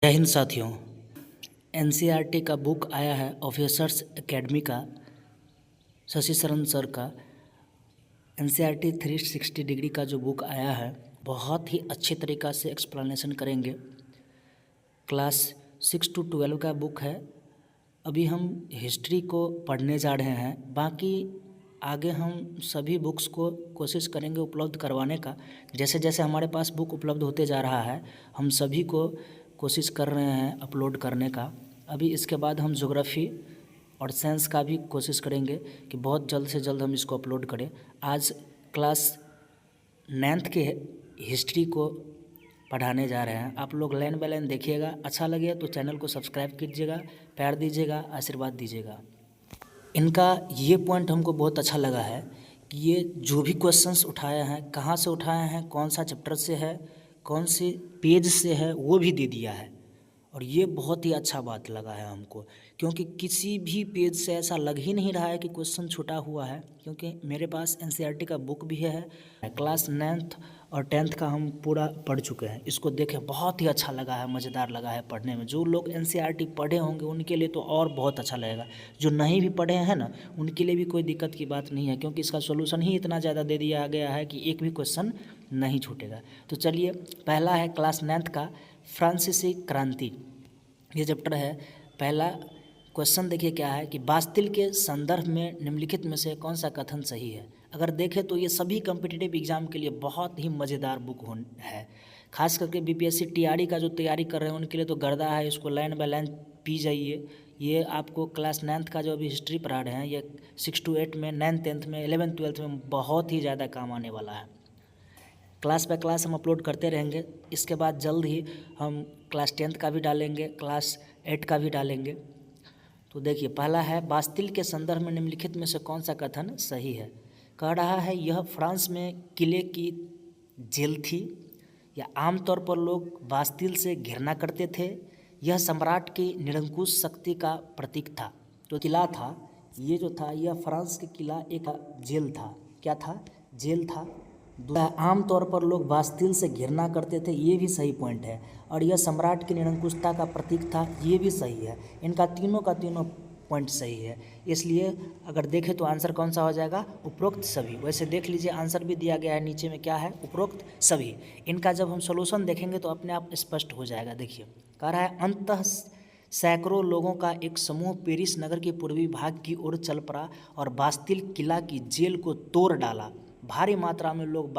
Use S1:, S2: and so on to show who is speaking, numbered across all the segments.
S1: जय हिंद साथियों। एनसीईआरटी का बुक आया है ऑफिसर्स एकेडमी का, शशि शरण सर का। एनसीईआरटी 360 डिग्री का जो बुक आया है बहुत ही अच्छे तरीक़ा से एक्सप्लेनेशन करेंगे। क्लास 6 to 12 का बुक है। अभी हम हिस्ट्री को पढ़ने जा रहे हैं, बाकी आगे हम सभी बुक्स को कोशिश करेंगे उपलब्ध करवाने का। जैसे जैसे हमारे पास बुक उपलब्ध होते जा रहा है हम सभी को कोशिश कर रहे हैं अपलोड करने का। अभी इसके बाद हम ज्योग्राफी और साइंस का भी कोशिश करेंगे कि बहुत जल्द से जल्द हम इसको अपलोड करें। आज क्लास 9th के हिस्ट्री को पढ़ाने जा रहे हैं। आप लोग लाइन बाय लाइन देखिएगा, अच्छा लगे तो चैनल को सब्सक्राइब कीजिएगा, प्यार दीजिएगा, आशीर्वाद दीजिएगा। इनका ये पॉइंट हमको बहुत अच्छा लगा है कि ये जो भी क्वेश्चंस उठाए हैं, कहाँ से उठाए हैं, कौन सा चैप्टर से है, कौन से पेज से है, वो भी दे दिया है। और ये बहुत ही अच्छा बात लगा है हमको, क्योंकि किसी भी पेज से ऐसा लग ही नहीं रहा है कि क्वेश्चन छूटा हुआ है, क्योंकि मेरे पास एनसीईआरटी का बुक भी है। क्लास 9th और 10th का हम पूरा पढ़ चुके हैं। इसको देखें, बहुत ही अच्छा लगा है, मज़ेदार लगा है पढ़ने में। जो लोग एनसीईआरटी पढ़े होंगे उनके लिए तो और बहुत अच्छा लगेगा। जो नहीं भी पढ़े हैं ना, उनके लिए भी कोई दिक्कत की बात नहीं है, क्योंकि इसका सोल्यूशन ही इतना ज़्यादा दे दिया गया है कि एक भी क्वेश्चन नहीं छूटेगा। तो चलिए, पहला है क्लास 9th का फ्रांसीसी क्रांति। ये चैप्टर है। पहला क्वेश्चन देखिए क्या है कि बास्तिल के संदर्भ में निम्नलिखित में से कौन सा कथन सही है। अगर देखें तो ये सभी कम्पिटिटिव एग्जाम के लिए बहुत ही मज़ेदार बुक है। खास करके बीपीएससी टीआरई का जो तैयारी कर रहे हैं उनके लिए तो गर्दा है। इसको लाइन बाय लाइन पी जाइए। ये आपको क्लास 9th का जो अभी हिस्ट्री पढ़ा रहे हैं, ये 6 to 8 में, 9th 10th में, 11th 12th में बहुत ही ज़्यादा काम आने वाला है। क्लास बाय क्लास हम अपलोड करते रहेंगे। इसके बाद जल्द ही हम क्लास 10th का भी डालेंगे, क्लास 8 का भी डालेंगे। तो देखिए, पहला है बास्तिल के संदर्भ में निम्नलिखित में से कौन सा कथन सही है। कह रहा है यह फ्रांस में किले की जेल थी, या आमतौर पर लोग बास्तिल से घृणा करते थे। यह सम्राट की निरंकुश शक्ति का प्रतीक था। तो किला था, ये जो था यह फ्रांस के किला एक जेल था। क्या था? जेल था। आम तौर पर लोग बास्तिल से घृणा करते थे, ये भी सही पॉइंट है। और यह सम्राट की निरंकुशता का प्रतीक था, ये भी सही है। इनका तीनों का तीनों पॉइंट सही है। इसलिए अगर देखें तो आंसर कौन सा हो जाएगा? उपरोक्त सभी। वैसे देख लीजिए, आंसर भी दिया गया है नीचे में, क्या है? उपरोक्त सभी। इनका जब हम सोल्यूशन देखेंगे तो अपने आप स्पष्ट हो जाएगा। देखिए, कह रहा है अंततः सैकड़ों लोगों का एक समूह पेरिस नगर के पूर्वी भाग की ओर चल पड़ा और बास्तिल किला की जेल को तोड़ डाला। भारी मात्रा में लोग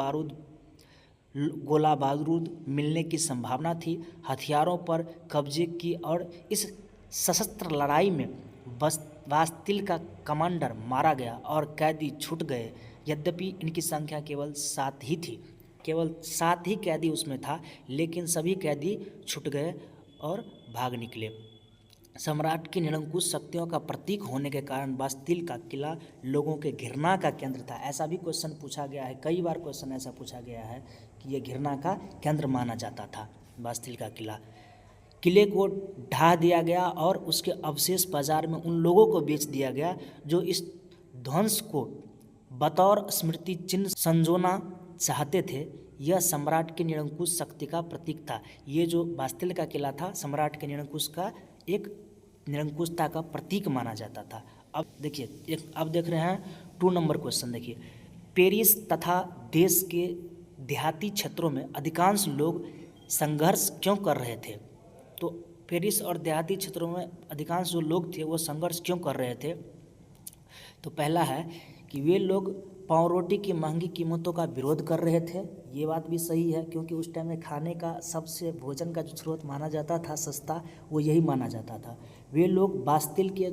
S1: गोला बारूद मिलने की संभावना थी। हथियारों पर कब्जे की और इस सशस्त्र लड़ाई में बास्तिल का कमांडर मारा गया और कैदी छूट गए। यद्यपि इनकी संख्या केवल 7 ही थी, केवल 7 ही कैदी उसमें था, लेकिन सभी कैदी छूट गए और भाग निकले। सम्राट की निरंकुश शक्तियों का प्रतीक होने के कारण बास्तिल का किला लोगों के घृणा का केंद्र था। ऐसा भी क्वेश्चन पूछा गया है, कई बार क्वेश्चन ऐसा पूछा गया है कि यह घृणा का केंद्र माना जाता था बास्तिल का किला। किले को ढा दिया गया और उसके अवशेष बाजार में उन लोगों को बेच दिया गया जो इस ध्वंस को बतौर स्मृति चिन्ह संजोना चाहते थे। यह सम्राट की निरंकुश शक्ति का प्रतीक था। ये जो बास्तिल का किला था, सम्राट के निरंकुश का एक निरंकुशता का प्रतीक माना जाता था। अब देखिए, अब देख रहे हैं 2 नंबर क्वेश्चन। देखिए, पेरिस तथा देश के देहाती क्षेत्रों में अधिकांश लोग संघर्ष क्यों कर रहे थे। तो पेरिस और देहाती क्षेत्रों में अधिकांश जो लोग थे वो संघर्ष क्यों कर रहे थे। तो पहला है कि वे लोग पाव रोटी की महंगी कीमतों का विरोध कर रहे थे। ये बात भी सही है, क्योंकि उस टाइम में खाने का सबसे भोजन का जो स्रोत माना जाता था सस्ता, वो यही माना जाता था। वे लोग बास्तिल के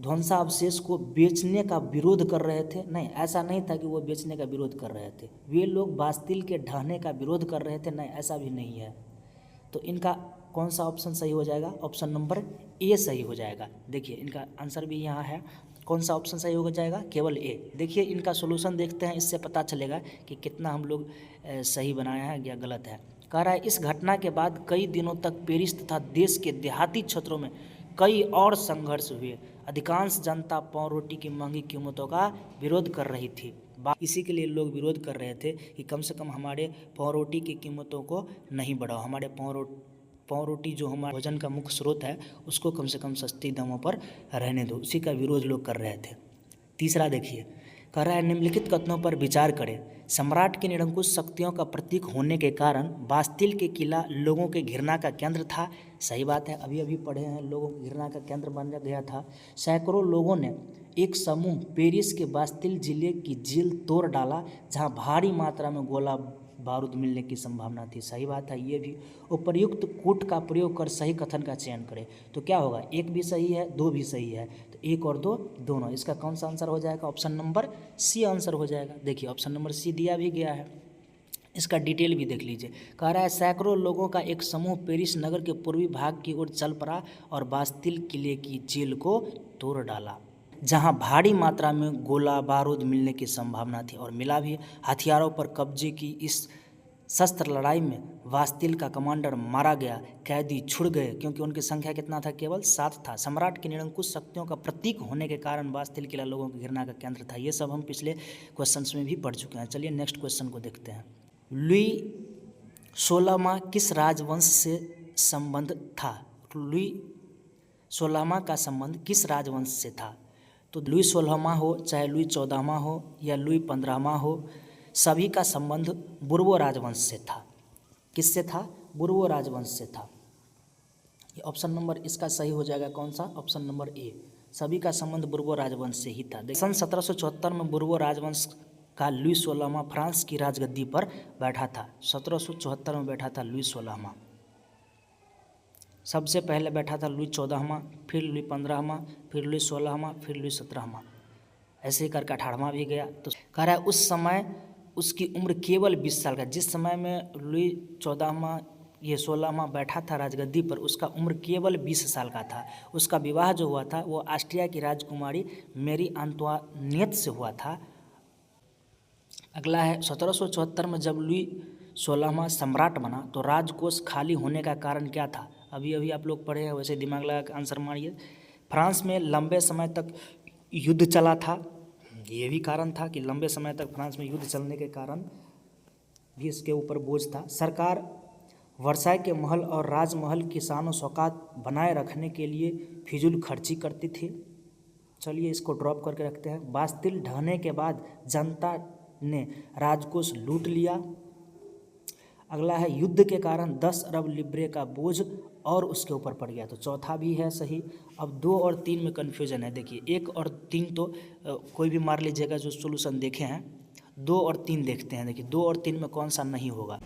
S1: ध्वंसावशेष को बेचने का विरोध कर रहे थे। नहीं, ऐसा नहीं था कि वो बेचने का विरोध कर रहे थे। वे लोग बास्तिल के ढहने का विरोध कर रहे थे। नहीं, ऐसा भी नहीं है। तो इनका कौन सा ऑप्शन सही हो जाएगा? ऑप्शन नंबर ए सही हो जाएगा। देखिए, इनका आंसर भी यहाँ है। कौन सा ऑप्शन सही हो जाएगा? केवल ए। देखिए, इनका सॉल्यूशन देखते हैं, इससे पता चलेगा कि कितना हम लोग सही बनाए हैं या गलत है। कह रहा है इस घटना के बाद कई दिनों तक पेरिस तथा देश के देहाती क्षेत्रों में कई और संघर्ष हुए। अधिकांश जनता पाव रोटी की महंगी कीमतों का विरोध कर रही थी। इसी के लिए लोग विरोध कर रहे थे कि कम से कम हमारे पाव रोटी की कीमतों को नहीं बढ़ाओ, हमारे पाव रोटी जो हमारे भोजन का मुख्य स्रोत है उसको कम से कम सस्ती दामों पर रहने दो, उसी का विरोध लोग कर रहे थे। तीसरा देखिए, कह रहा है निम्नलिखित कथनों पर विचार करें। सम्राट की निरंकुश शक्तियों का प्रतीक होने के कारण बास्तिल के किला लोगों के घृणा का केंद्र था। सही बात है, अभी अभी पढ़े हैं, लोगों की घृणा का केंद्र बन गया था। सैकड़ों लोगों ने एक समूह पेरिस के बास्तिल जिले की जेल तोड़ डाला, जहां भारी मात्रा में गोला बारूद मिलने की संभावना थी। सही बात है, ये भी। उपर्युक्त कूट का प्रयोग कर सही कथन का चयन करें। तो क्या होगा, एक भी सही है, दो भी सही है, तो एक और दो दोनों। इसका कौन सा आंसर हो जाएगा, ऑप्शन नंबर सी आंसर हो जाएगा। देखिए ऑप्शन नंबर सी दिया भी गया है, इसका डिटेल भी देख लीजिए। कह रहा है सैकड़ों लोगों का एक समूह पेरिस नगर के पूर्वी भाग की ओर चल पड़ा और बास्तिल किले की जेल को तोड़ डाला, जहां भारी मात्रा में गोला बारूद मिलने की संभावना थी, और मिला भी। हथियारों पर कब्जे की इस शस्त्र लड़ाई में बास्तिल का कमांडर मारा गया, कैदी छुड़ गए क्योंकि उनकी संख्या कितना था, केवल 7 था। सम्राट की निरंकुश शक्तियों का प्रतीक होने के कारण बास्तिल किला लोगों की घृणा का केंद्र था। ये सब हम पिछले क्वेश्चंस में भी पढ़ चुके हैं। चलिए नेक्स्ट क्वेश्चन को देखते हैं। लुई 16वां किस राजवंश से संबंध था? लुई 16वां का संबंध किस राजवंश से था? तो लुई 16वां हो, चाहे लुई 14वां हो या लुई 15वां हो, सभी का संबंध बुर्बो राजवंश से था। किससे था? बुर्बो राजवंश से था। ये ऑप्शन नंबर इसका सही हो जाएगा, कौन सा, ऑप्शन नंबर ए। सभी का संबंध बुर्बो राजवंश से ही था। सन 1774 में बुर्बो राजवंश का लुई 16वां फ्रांस की राजगद्दी पर बैठा था। 1774 में बैठा था लुई 16वां। सबसे पहले बैठा था लुई 14वां, फिर लुई 15वां, फिर लुई 16वां, फिर लुई 17वां, ऐसे ही करके 18वां भी गया। तो कह रहा है उस समय उसकी उम्र केवल 20 साल का। जिस समय में लुई 14वां ये 16वां बैठा था राजगद्दी पर, उसका उम्र केवल 20 साल का था। उसका विवाह जो हुआ था वो ऑस्ट्रिया की राजकुमारी मेरी अंतोनियत से हुआ था। अगला है 1774 में जब लुई 16वां सम्राट बना तो राजकोष खाली होने का कारण क्या था? अभी अभी आप लोग पढ़े हैं, वैसे दिमाग लगा कर आंसर मारिए। फ्रांस में लंबे समय तक युद्ध चला था, ये भी कारण था कि लंबे समय तक फ्रांस में युद्ध चलने के कारण भी इसके ऊपर बोझ था। सरकार वर्साई के महल और राजमहल की शान शौकत बनाए रखने के लिए फिजूल खर्ची करती थी। चलिए इसको ड्रॉप करके रखते हैं। बास्तिल ढहने के बाद जनता ने राजकोष लूट लिया। अगला है युद्ध के कारण 10 अरब लिब्रे का बोझ और उसके ऊपर पड़ गया, तो चौथा भी है सही। अब 2 और 3 में कन्फ्यूजन है। देखिए 1 और 3 तो कोई भी मार लीजिएगा जो सोल्यूशन देखे हैं। 2 और 3 देखते हैं। देखिए 2 और 3 में कौन सा नहीं होगा,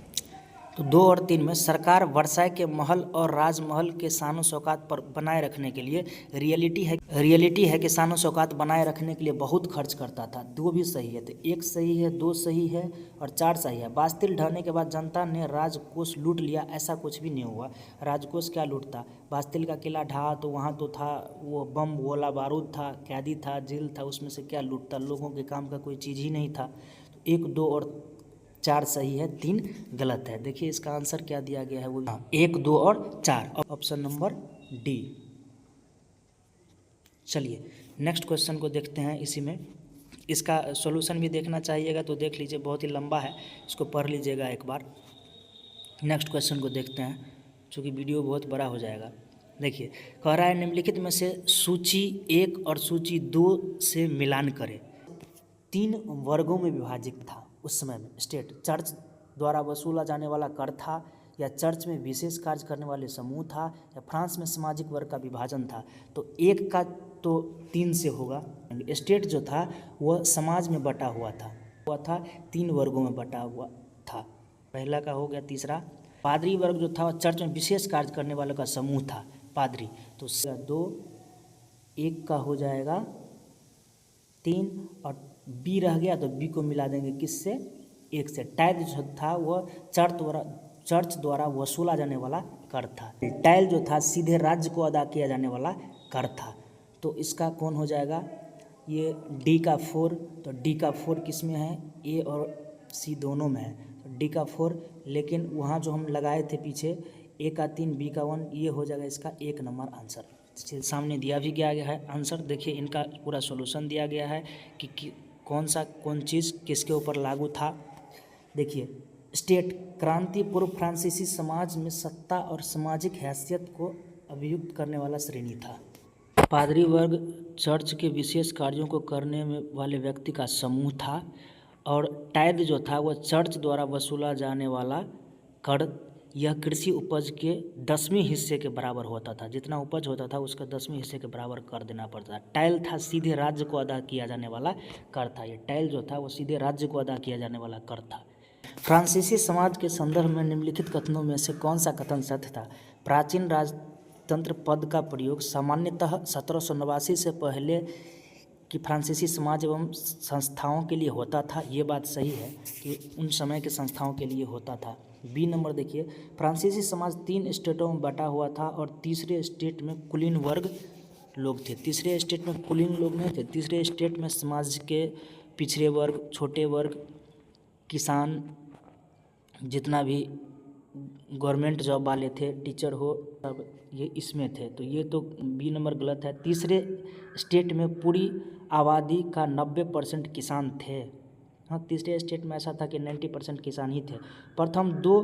S1: तो 2 और 3 में सरकार वर्साई के महल और राजमहल के शान शौकत पर बनाए रखने के लिए रियलिटी है कि शान शौकत बनाए रखने के लिए बहुत खर्च करता था। 2 भी सही है, तो 1 सही है, 2 सही है और 4 सही है। बास्तिल ढहने के बाद जनता ने राजकोष लूट लिया, ऐसा कुछ भी नहीं हुआ। राजकोष क्या लूटता? बास्तिल का किला ढहा तो वहाँ तो था वो बम गोला बारूद था, कैदी था, जेल था, उसमें से क्या लूटता? लोगों के काम का कोई चीज़ ही नहीं था। तो 1, 2 और 4 सही है, 3 गलत है। देखिए इसका आंसर क्या दिया गया है, वो 1, 2 और 4, ऑप्शन नंबर डी। चलिए नेक्स्ट क्वेश्चन को देखते हैं। इसी में इसका सॉल्यूशन भी देखना चाहिएगा तो देख लीजिए, बहुत ही लंबा है, इसको पढ़ लीजिएगा एक बार। नेक्स्ट क्वेश्चन को देखते हैं, चूँकि वीडियो बहुत बड़ा हो जाएगा। देखिए कह रहा है निम्नलिखित में से सूची 1 और सूची 2 से मिलान करें। 3 वर्गों में विभाजित था उस समय में स्टेट। चर्च द्वारा वसूला जाने वाला कर था, या चर्च में विशेष कार्य करने वाले समूह था, या फ्रांस में सामाजिक वर्ग का विभाजन था। तो 1 का तो 3 से होगा। स्टेट जो था वह समाज में बटा हुआ था 3 वर्गों में बटा हुआ था। पहला का हो गया। तीसरा पादरी वर्ग जो था चर्च में विशेष कार्य करने वालों का समूह था, पादरी। तो 2, 1 का हो जाएगा 3 और बी रह गया तो बी को मिला देंगे किससे? 1 से। टाइल जो था वह चर्च द्वारा वसूला जाने वाला कर था। टाइल जो था सीधे राज्य को अदा किया जाने वाला कर था। तो इसका कौन हो जाएगा? ये डी का 4। तो डी का 4 किस में है? ए और सी दोनों में है, तो डी का 4। लेकिन वहाँ जो हम लगाए थे पीछे ए का 3 बी का 1, ये हो जाएगा इसका 1 नंबर आंसर। सामने दिया भी गया है आंसर। देखिए इनका पूरा सॉल्यूशन दिया गया है कि कौन चीज़ किसके ऊपर लागू था। देखिए स्टेट क्रांति पूर्व फ्रांसीसी समाज में सत्ता और सामाजिक हैसियत को अभियुक्त करने वाला श्रेणी था। पादरी वर्ग चर्च के विशेष कार्यों को करने में वाले व्यक्ति का समूह था और टाइद जो था वह चर्च द्वारा वसूला जाने वाला कर यह कृषि उपज के 10वें हिस्से के बराबर होता था। जितना उपज होता था उसका 10वें हिस्से के बराबर कर देना पड़ता था। टाइल था सीधे राज्य को अदा किया जाने वाला कर था। ये टाइल जो था वो सीधे राज्य को अदा किया जाने वाला कर था। फ्रांसीसी समाज के संदर्भ में निम्नलिखित कथनों में से कौन सा कथन सत्य था? प्राचीन राजतंत्र पद का प्रयोग सामान्यतः 1789 से पहले कि फ्रांसीसी समाज एवं संस्थाओं के लिए होता था। ये बात सही है कि उन समय के संस्थाओं के लिए होता था। बी नंबर देखिए, फ्रांसीसी समाज 3 स्टेटों में बटा हुआ था और तीसरे स्टेट में कुलीन वर्ग लोग थे। तीसरे स्टेट में कुलीन लोग नहीं थे। तीसरे स्टेट में समाज के पिछड़े वर्ग, छोटे वर्ग, किसान, जितना भी गवर्नमेंट जॉब वाले थे, टीचर हो, सब ये इसमें थे। तो ये तो बी नंबर गलत है। तीसरे स्टेट में पूरी आबादी का 90% किसान थे। हाँ, तीसरे स्टेट में ऐसा था कि 90% किसान ही थे। प्रथम 2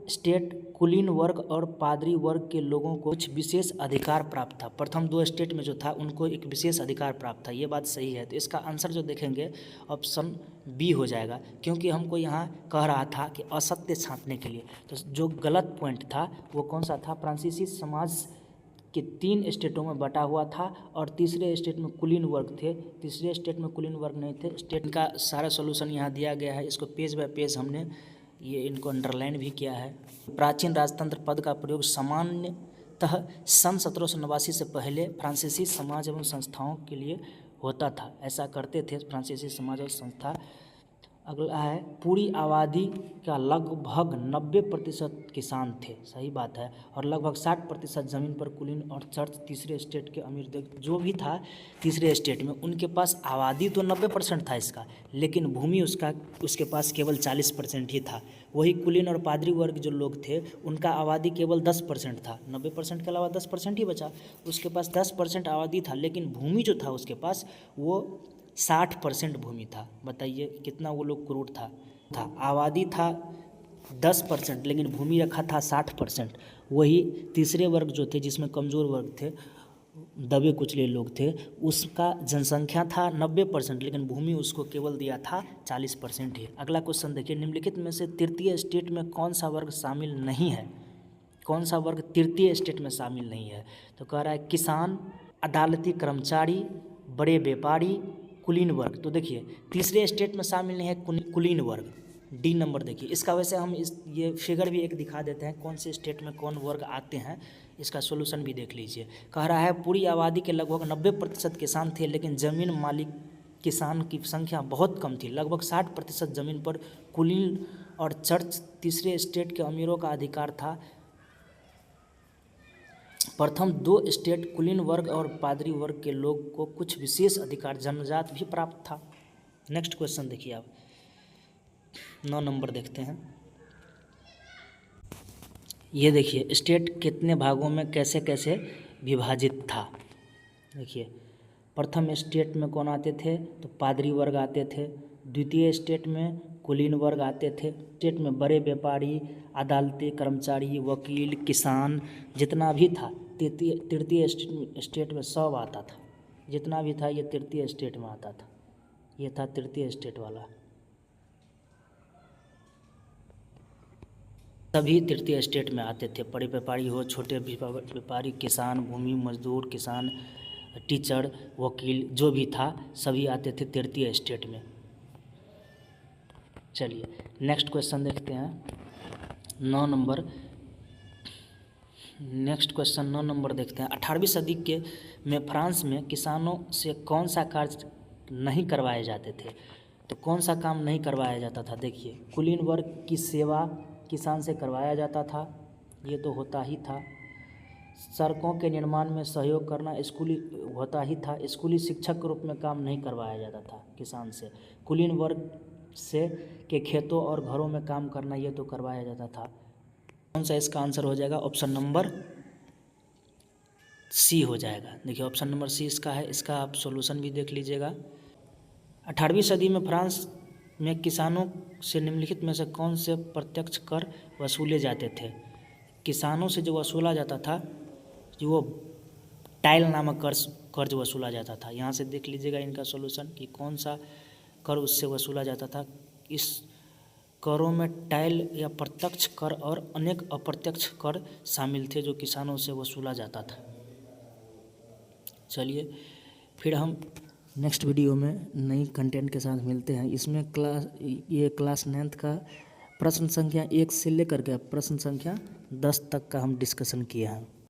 S1: स्टेट कुलीन वर्ग और पादरी वर्ग के लोगों को कुछ विशेष अधिकार प्राप्त था। प्रथम 2 स्टेट में जो था उनको एक विशेष अधिकार प्राप्त था। ये बात सही है। तो इसका आंसर जो देखेंगे ऑप्शन बी हो जाएगा, क्योंकि हमको यहाँ कह रहा था कि असत्य छांटने के लिए। तो जो गलत पॉइंट था वो कौन सा था? फ्रांसीसी समाज के 3 स्टेटों में बटा हुआ था और तीसरे स्टेट में कुलीन वर्ग थे। तीसरे स्टेट में कुलीन वर्ग नहीं थे। स्टेट का सारा सॉल्यूशन यहाँ दिया गया है। इसको पेज बाय पेज हमने ये इनको अंडरलाइन भी किया है। प्राचीन राजतंत्र पद का प्रयोग सामान्यतः सन 1789 से पहले फ्रांसीसी समाज एवं संस्थाओं के लिए होता था। ऐसा करते थे फ्रांसीसी समाज और संस्था। अगला है, पूरी आबादी का लगभग 90% किसान थे। सही बात है। और लगभग 60% ज़मीन पर कुलीन और चर्च तीसरे स्टेट के अमीर जो भी था तीसरे स्टेट में, उनके पास आबादी तो 90% था इसका, लेकिन भूमि उसके पास केवल 40% ही था। वही कुलीन और पादरी वर्ग जो लोग थे उनका आबादी केवल 10% था। 90% के अलावा 10% ही बचा। उसके पास 10% आबादी था, लेकिन भूमि जो था उसके पास वो 60% भूमि था। बताइए कितना वो लोग क्रूर था। आबादी था 10% लेकिन भूमि रखा था 60%। वही तीसरे वर्ग जो थे जिसमें कमज़ोर वर्ग थे, दबे कुचले लोग थे, उसका जनसंख्या था 90% लेकिन भूमि उसको केवल दिया था 40% ही। अगला क्वेश्चन देखिए, निम्नलिखित में से तृतीय स्टेट में कौन सा वर्ग शामिल नहीं है? कौन सा वर्ग तृतीय स्टेट में शामिल नहीं है? तो कह रहा है किसान, अदालती कर्मचारी, बड़े व्यापारी, कुलीन वर्ग। तो देखिए तीसरे स्टेट में शामिल नहीं है कुलीन वर्ग। डी नंबर देखिए। इसका वैसे हम ये फिगर भी एक दिखा देते हैं कौन से स्टेट में कौन वर्ग आते हैं। इसका सोल्यूशन भी देख लीजिए। कह रहा है पूरी आबादी के लगभग 90% किसान थे, लेकिन ज़मीन मालिक किसान की संख्या बहुत कम थी। लगभग 60% ज़मीन पर कुलीन और चर्च तीसरे स्टेट के अमीरों का अधिकार था। प्रथम 2 स्टेट कुलीन वर्ग और पादरी वर्ग के लोग को कुछ विशेष अधिकार जन्मजात भी प्राप्त था। नेक्स्ट क्वेश्चन देखिए आप, 9 नंबर देखते हैं। ये देखिए स्टेट कितने भागों में कैसे कैसे विभाजित था। देखिए प्रथम स्टेट में कौन आते थे? तो पादरी वर्ग आते थे। द्वितीय स्टेट में कुलीन वर्ग आते थे। स्टेट में बड़े व्यापारी, अदालती कर्मचारी, वकील, किसान, जितना भी था तृतीय स्टेट में सब आता था। जितना भी था ये तृतीय स्टेट में आता था। ये था तृतीय स्टेट वाला। सभी तृतीय स्टेट में आते थे। बड़े व्यापारी हो, छोटे व्यापारी, किसान, भूमि मजदूर, किसान, टीचर, वकील, जो भी था सभी आते थे तृतीय स्टेट में। चलिए नेक्स्ट क्वेश्चन देखते हैं 9 नंबर। नेक्स्ट क्वेश्चन 9 नंबर देखते हैं। 18वीं सदी में फ्रांस में किसानों से कौन सा कार्य नहीं करवाए जाते थे? तो कौन सा काम नहीं करवाया जाता था? देखिए कुलीन वर्ग की सेवा किसान से करवाया जाता था, ये तो होता ही था। सड़कों के निर्माण में सहयोग करना स्कूली होता ही था। स्कूली शिक्षक के रूप में काम नहीं करवाया जाता था किसान से। कुलीन वर्ग से के खेतों और घरों में काम करना ये तो करवाया जाता था। कौन सा इसका आंसर हो जाएगा? ऑप्शन नंबर सी हो जाएगा। देखिए ऑप्शन नंबर सी इसका है। इसका आप सॉल्यूशन भी देख लीजिएगा। 18वीं सदी में फ्रांस में किसानों से निम्नलिखित में से कौन से प्रत्यक्ष कर वसूले जाते थे? किसानों से जो वसूला जाता था जो वो टाइल नामक कर्ज वसूला जाता था। यहाँ से देख लीजिएगा इनका सॉल्यूशन कि कौन सा कर उससे वसूला जाता था। इस करों में टाइल या प्रत्यक्ष कर और अनेक अप्रत्यक्ष कर शामिल थे जो किसानों से वसूला जाता था। चलिए फिर हम नेक्स्ट वीडियो में नई कंटेंट के साथ मिलते हैं। इसमें क्लास 9th का प्रश्न संख्या 1 से लेकर के प्रश्न संख्या 10 तक का हम डिस्कशन किए हैं।